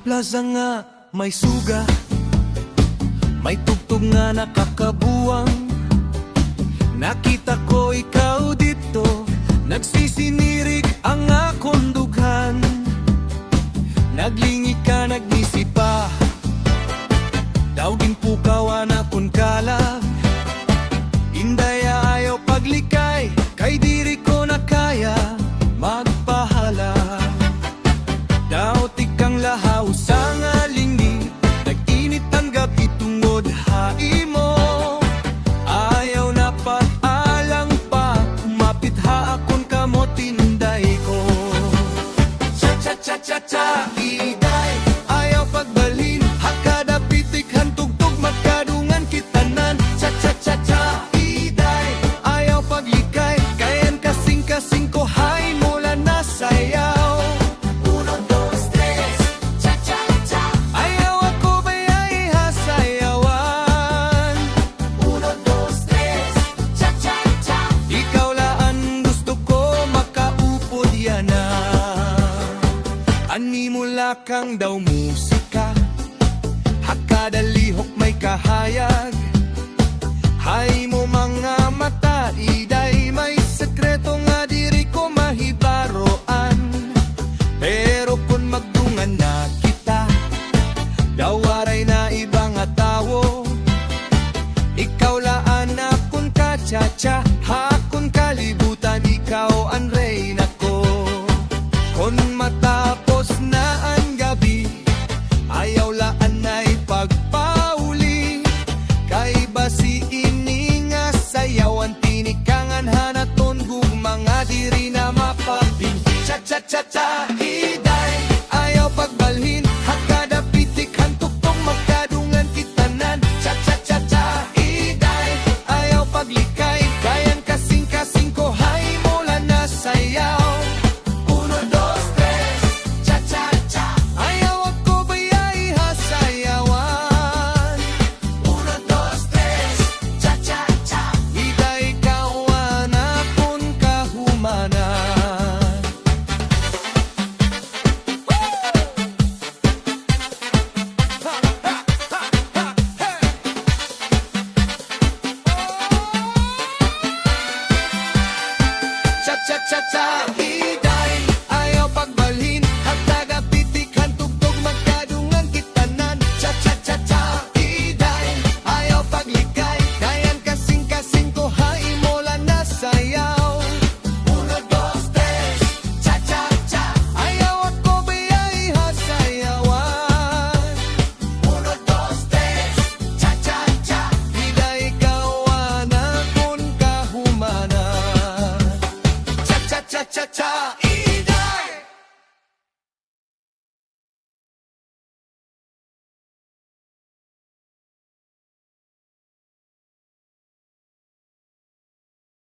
Plaza nga may suga, may tugtog nga nakakabuwang. Nakita ko ikaw dito, nagsisinirig ang akong dughan. Naglingi ka, nagnisi pa, daw din pukawan akong kalab. Indaya ayaw paglikay, kay diri ko na kaya magpahala. Daw tikang lahaw sa ngalingni, nag-init ang gabi tungod hai mo. Ayaw na pag-alang pa, umapit ha akong kamot tinday ko. Cha-cha-cha-cha-cha, iday, ayaw pagbalhin, hakada pitik hantugtog magkadungan kitanan. Cha-cha-cha-cha, iday, ayaw paglikay, kayan kasing-kasing ko hay mula na sayaw. Ani mula kang daw musika, hakada lihok may kahayag, hay mo